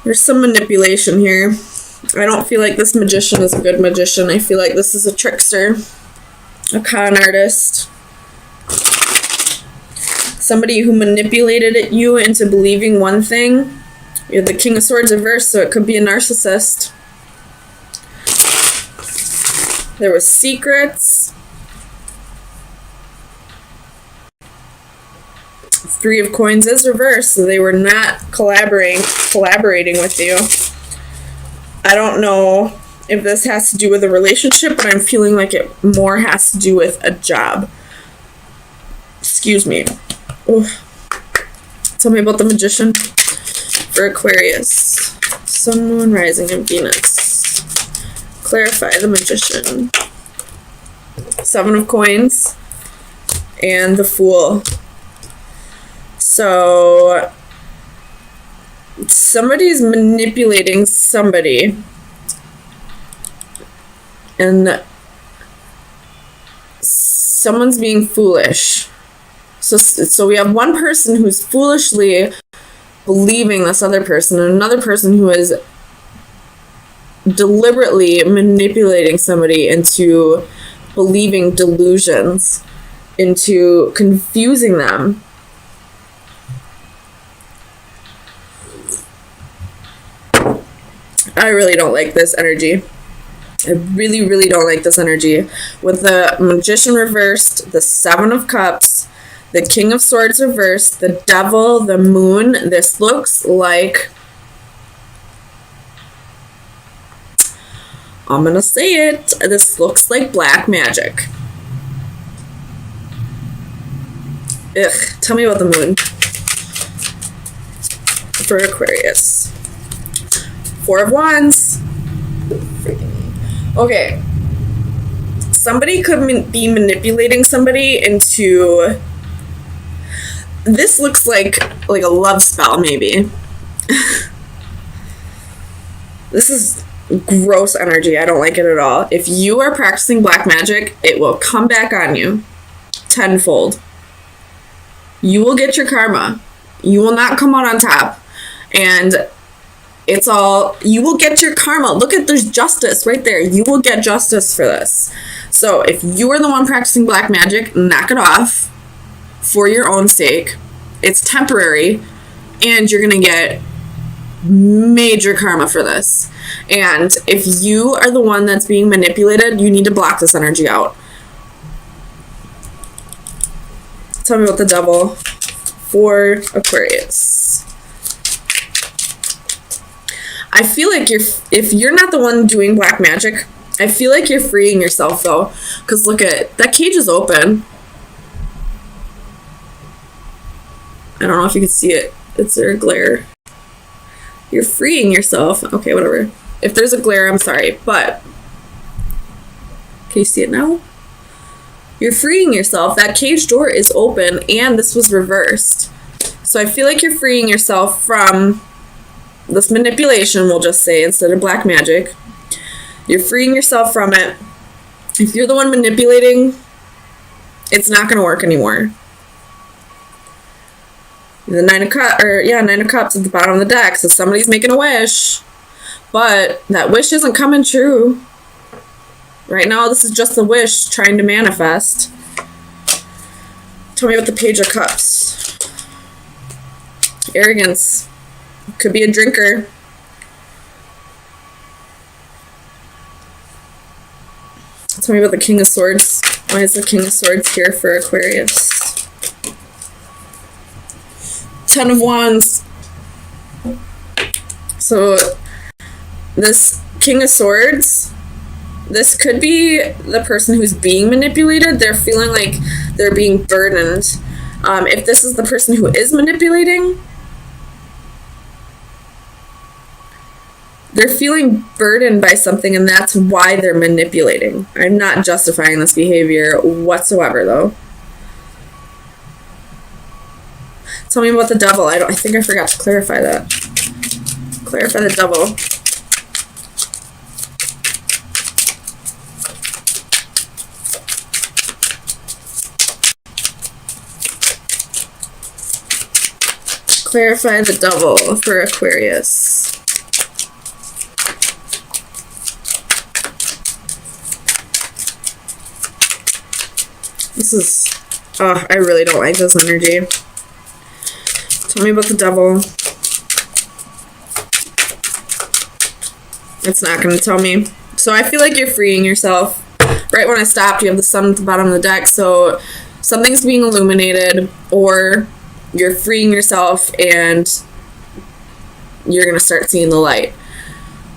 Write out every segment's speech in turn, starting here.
There's some manipulation here. I don't feel like this magician is a good magician. I feel like this is a trickster, a con artist. Somebody who manipulated you into believing one thing. You have the King of Swords reversed, so it could be a narcissist. There was secrets. Three of Coins is reversed, so they were not collaborating with you. I don't know if this has to do with a relationship, but I'm feeling like it more has to do with a job. Excuse me. Ooh. Tell me about the magician for Aquarius. Sun, Moon, Rising, and Venus. Clarify the magician. Seven of Coins and the Fool. So somebody's manipulating somebody, and someone's being foolish. So we have one person who's foolishly believing this other person, and another person who is deliberately manipulating somebody into believing delusions, into confusing them. I really don't like this energy. I really, really don't like this energy. With the Magician reversed, the Seven of Cups, the King of Swords reversed, the Devil, the Moon, this looks like... I'm gonna say it. This looks like black magic. Ugh. Tell me about the Moon for Aquarius. Four of Wands. Okay. Somebody could be manipulating somebody into... This looks like a love spell, maybe. This is gross energy. I don't like it at all. If you are practicing black magic, it will come back on you tenfold. You will get your karma. You will not come out on top. And it's all, you will get your karma. Look at, there's justice right there. You will get justice for this. So if you are the one practicing black magic, knock it off for your own sake. It's temporary, and you're going to get major karma for this. And if you are the one that's being manipulated, you need to block this energy out. Tell me about the Devil for Aquarius. I feel like if you're not the one doing black magic, I feel like you're freeing yourself, though. Because look at, that cage is open. I don't know if you can see it. Is there a glare? You're freeing yourself. Okay, whatever. If there's a glare, I'm sorry. But, can you see it now? You're freeing yourself. That cage door is open, and this was reversed. So I feel like you're freeing yourself from this manipulation, we'll just say, instead of black magic. You're freeing yourself from it. If you're the one manipulating, it's not going to work anymore. The Nine of Cups at the bottom of the deck. So somebody's making a wish, but that wish isn't coming true. Right now, this is just a wish trying to manifest. Tell me about the Page of Cups. Arrogance. Could be a drinker. Tell me about the King of Swords. Why is the King of Swords here for Aquarius? Ten of Wands. So this King of Swords, this could be the person who's being manipulated. They're feeling like they're being burdened. If this is the person who is manipulating, they're feeling burdened by something, and that's why they're manipulating. I'm not justifying this behavior whatsoever, though. Tell me about the Devil. I think I forgot to clarify that. Clarify the Devil. Clarify the Devil for Aquarius. This is, I really don't like this energy. Tell me about the devil. It's not going to tell me. So I feel like you're freeing yourself. Right when I stopped, you have the sun at the bottom of the deck. So something's being illuminated, or you're freeing yourself and you're going to start seeing the light.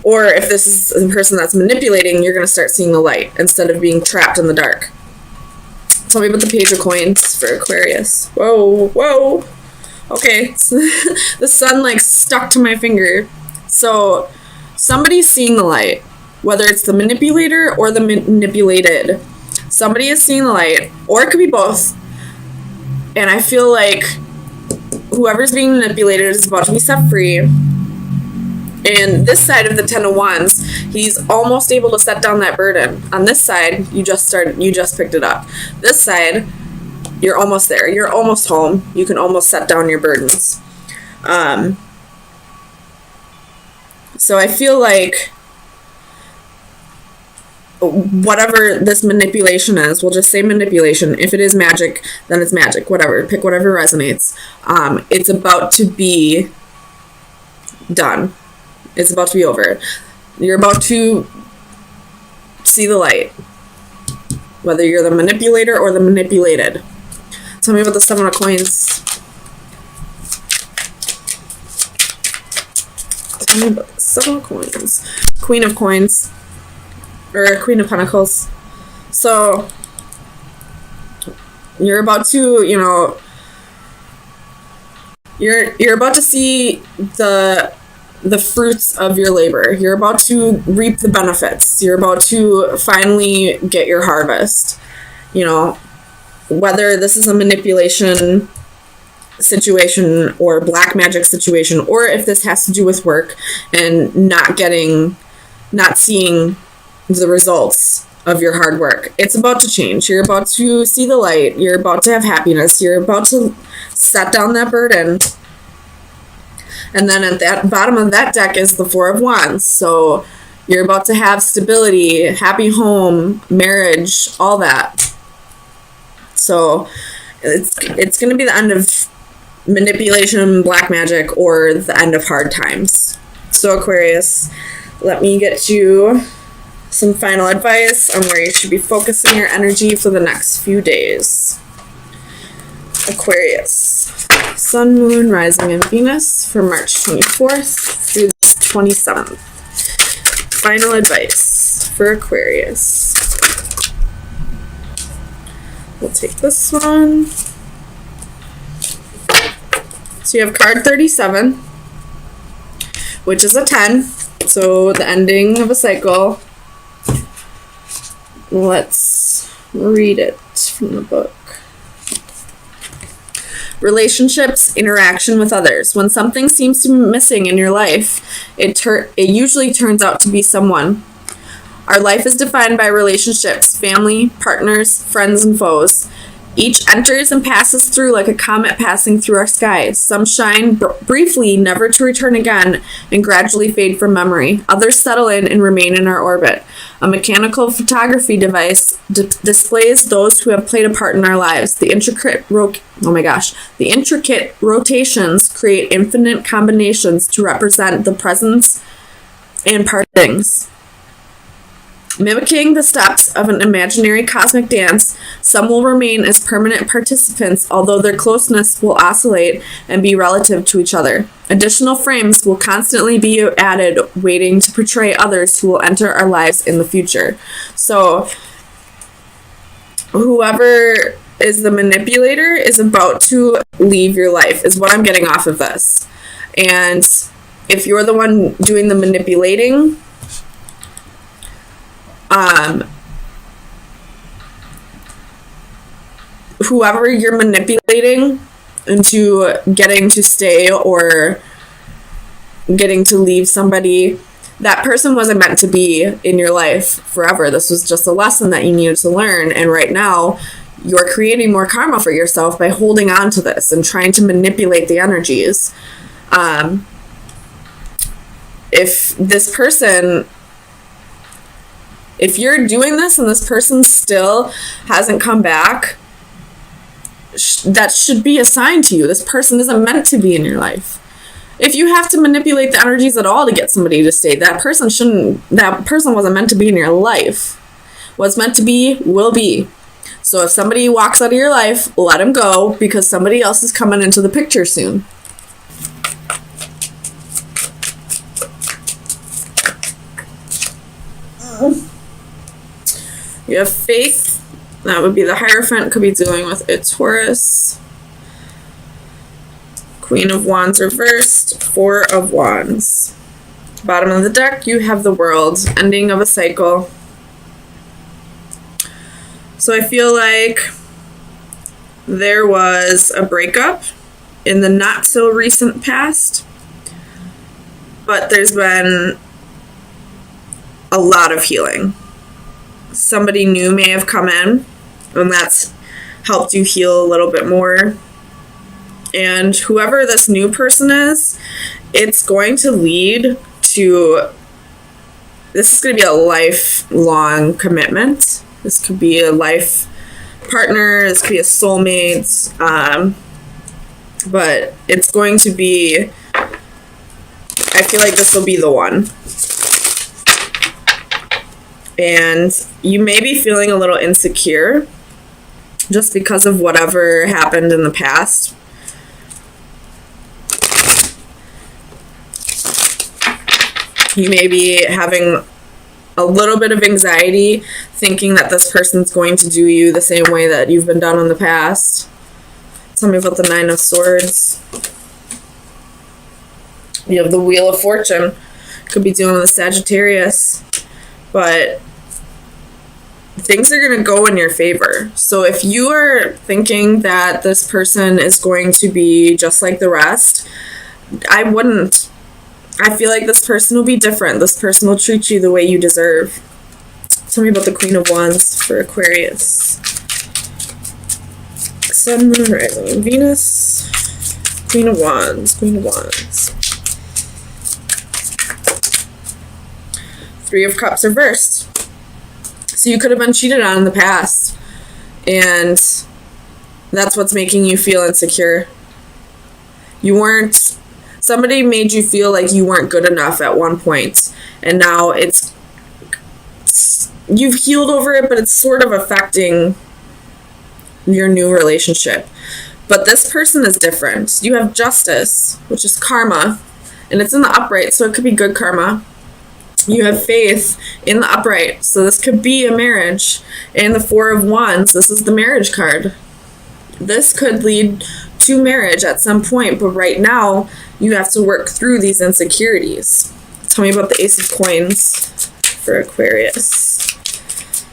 Or if this is the person that's manipulating, you're going to start seeing the light instead of being trapped in the dark. Tell me about the Page of Coins for Aquarius. Whoa, whoa. Okay, so the sun like stuck to my finger. So somebody's seeing the light, whether it's the manipulator or the manipulated. Somebody is seeing the light, or it could be both. And I feel like whoever's being manipulated is about to be set free. And this side of the Ten of Wands, he's almost able to set down that burden. On this side, you just picked it up. This side, you're almost there. You're almost home. You can almost set down your burdens. So I feel like whatever this manipulation is, we'll just say manipulation. If it is magic, then it's magic. Whatever. Pick whatever resonates. It's about to be done. It's about to be over. You're about to see the light. Whether you're the manipulator or the manipulated. Tell me about the Seven of Coins. Tell me about the Seven of Coins. Queen of Coins. Or Queen of Pentacles. So, you're about to, you're about to see the fruits of your labor. You're about to reap the benefits. You're about to finally get your harvest. Whether this is a manipulation situation or black magic situation, or if this has to do with work and not seeing the results of your hard work. It's about to change. You're about to see the light. You're about to have happiness. You're about to set down that burden. And then at that bottom of that deck is the Four of Wands. So you're about to have stability, happy home, marriage, all that. So it's going to be the end of manipulation, black magic, or the end of hard times. So Aquarius, let me get you some final advice on where you should be focusing your energy for the next few days. Aquarius, Sun, Moon, Rising, and Venus for March 24th through the 27th. Final advice for Aquarius. We'll take this one. So you have card 37, which is a 10. So the ending of a cycle. Let's read it from the book. Relationships, interaction with others. When something seems to be missing in your life, it usually turns out to be someone. Our life is defined by relationships, family, partners, friends, and foes. Each enters and passes through like a comet passing through our sky. Some shine briefly, never to return again, and gradually fade from memory. Others settle in and remain in our orbit. A mechanical photography device displays those who have played a part in our lives. The intricate rotations create infinite combinations to represent the presence and partings. Mimicking the steps of an imaginary cosmic dance, some will remain as permanent participants, although their closeness will oscillate and be relative to each other. Additional frames will constantly be added, waiting to portray others who will enter our lives in the future. So, whoever is the manipulator is about to leave your life, is what I'm getting off of this. And if you're the one doing the manipulating, whoever you're manipulating into getting to stay or getting to leave somebody, that person wasn't meant to be in your life forever. This was just a lesson that you needed to learn. And right now, you're creating more karma for yourself by holding on to this and trying to manipulate the energies. If this person... If you're doing this and this person still hasn't come back, that should be assigned to you. This person isn't meant to be in your life. If you have to manipulate the energies at all to get somebody to stay, that person wasn't meant to be in your life. What's meant to be will be. So if somebody walks out of your life, let them go, because somebody else is coming into the picture soon. You have faith. That would be the Hierophant. Could be dealing with a Taurus. Queen of Wands reversed. Four of Wands. Bottom of the deck, you have the World. Ending of a cycle. So I feel like there was a breakup in the not so recent past, but there's been a lot of healing. Somebody new may have come in, and that's helped you heal a little bit more. And whoever this new person is, it's going to lead to, this is going to be a lifelong commitment. This could be a life partner, this could be a soulmate, but it's going to be, I feel like this will be the one. And you may be feeling a little insecure just because of whatever happened in the past. You may be having a little bit of anxiety, thinking that this person's going to do you the same way that you've been done in the past. Tell me about the Nine of Swords. You have the Wheel of Fortune. Could be dealing with a Sagittarius. But things are going to go in your favor. So if you are thinking that this person is going to be just like the rest, I wouldn't. I feel like this person will be different. This person will treat you the way you deserve. Tell me about the Queen of Wands for Aquarius. Sun, Moon, Rising, and Venus. Queen of Wands. Queen of Wands. Three of Cups reversed. So you could have been cheated on in the past, and that's what's making you feel insecure. Somebody made you feel like you weren't good enough at one point, and now you've healed over it, but it's sort of affecting your new relationship. But this person is different. You have Justice, which is karma, and it's in the upright, so it could be good karma. You have Faith in the upright, so this could be a marriage. And the Four of Wands, this is the marriage card. This could lead to marriage at some point, but right now you have to work through these insecurities. Tell me about the Ace of Coins for Aquarius.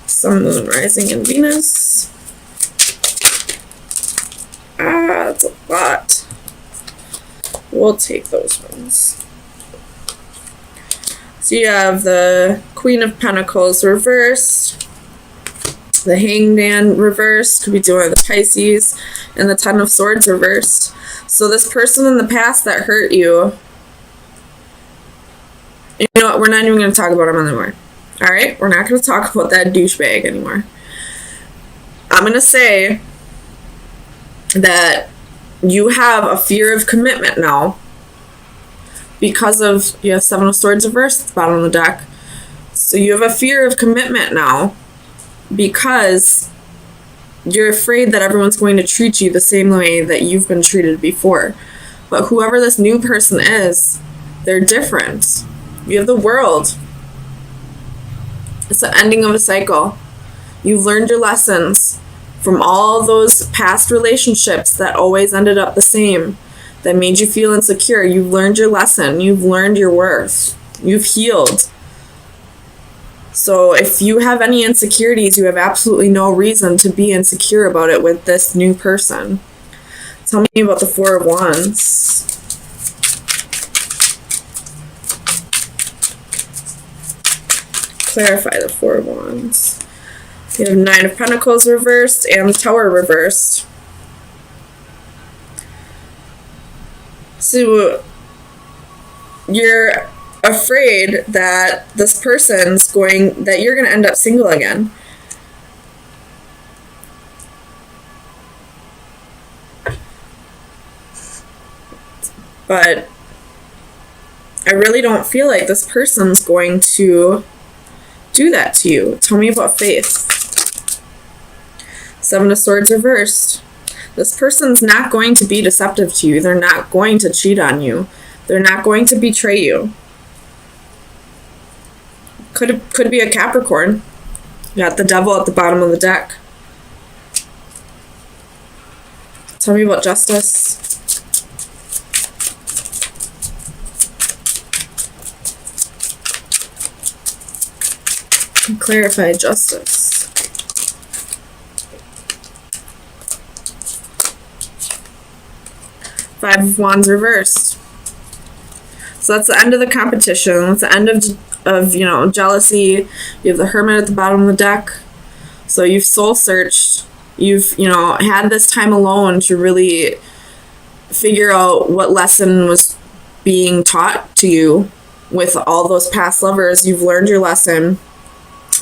Sun, Moon, Rising, and Venus. That's a lot. We'll take those ones. So you have the Queen of Pentacles reversed, the Hanged Man reversed, could be doing the Pisces, and the Ten of Swords reversed. So this person in the past that hurt you, you know what, we're not even going to talk about him anymore. Alright? We're not going to talk about that douchebag anymore. I'm going to say that you have a fear of commitment now. Because of, you have Seven of Swords reversed at the bottom of the deck. So you have a fear of commitment now because you're afraid that everyone's going to treat you the same way that you've been treated before. But whoever this new person is, they're different. You have the World. It's the ending of a cycle. You've learned your lessons from all those past relationships that always ended up the same, that made you feel insecure. You've learned your lesson. You've learned your worth. You've healed. So if you have any insecurities, you have absolutely no reason to be insecure about it with this new person. Tell me about the Four of Wands. Clarify the Four of Wands. You have Nine of Pentacles reversed and the Tower reversed. So you're afraid that this person's that you're going to end up single again. But I really don't feel like this person's going to do that to you. Tell me about faith. Seven of Swords reversed. This person's not going to be deceptive to you. They're not going to cheat on you. They're not going to betray you. Could be a Capricorn. You got the Devil at the bottom of the deck. Tell me about justice. Clarify justice. Five of Wands reversed. So that's the end of the competition. That's the end of jealousy. You have the Hermit at the bottom of the deck. So you've soul searched. You've, had this time alone to really figure out what lesson was being taught to you with all those past lovers. You've learned your lesson.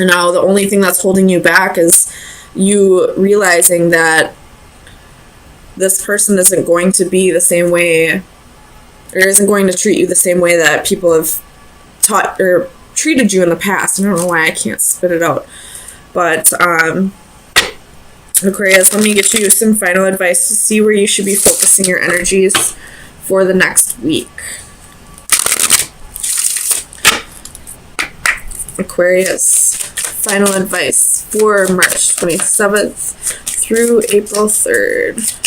And now the only thing that's holding you back is you realizing that this person isn't going to be the same way, or isn't going to treat you the same way that people have taught or treated you in the past. I don't know why I can't spit it out. But, Aquarius, let me get you some final advice to see where you should be focusing your energies for the next week. Aquarius, final advice for March 27th through April 3rd.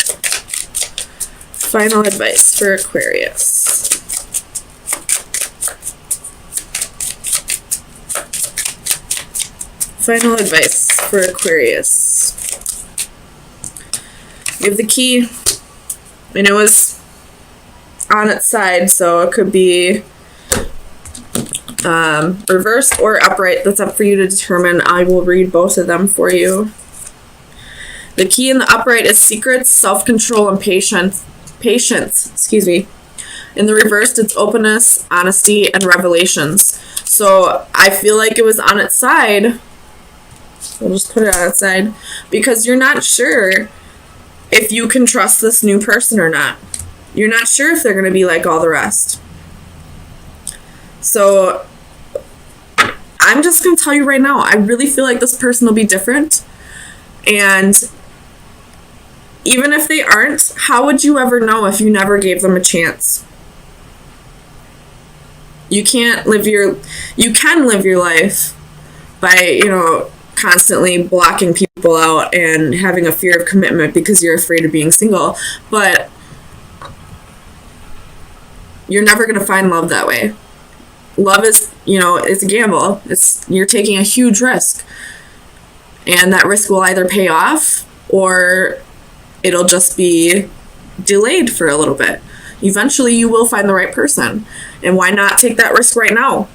Final advice for Aquarius. Final advice for Aquarius. You have the key, and it was on its side, so it could be reversed or upright. That's up for you to determine. I will read both of them for you. The key in the upright is secrets, self-control, and patience. In the reversed, it's openness, honesty, and revelations. So I feel like it was on its side. We'll just put it on its side because you're not sure if you can trust this new person or not. You're not sure if they're going to be like all the rest. So I'm just going to tell you right now, I really feel like this person will be different. And even if they aren't, how would you ever know if you never gave them a chance? You can live your life by, constantly blocking people out and having a fear of commitment because you're afraid of being single. But you're never going to find love that way. Love is, it's a gamble. You're taking a huge risk. And that risk will either pay off or it'll just be delayed for a little bit. Eventually you will find the right person. And why not take that risk right now?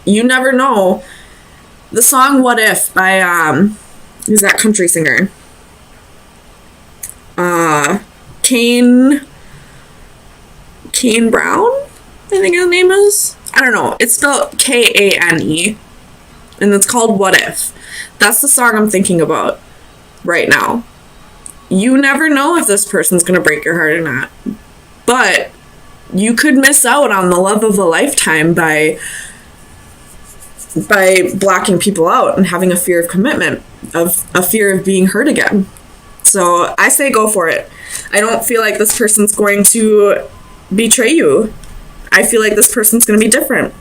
You never know. The song What If by, who's that country singer? Kane Brown, I think his name is. I don't know. It's spelled Kane, and it's called What If. That's the song I'm thinking about right now. You never know if this person's going to break your heart or not. But you could miss out on the love of a lifetime by blocking people out and having a fear of commitment, of a fear of being hurt again. So I say go for it. I don't feel like this person's going to betray you. I feel like this person's going to be different.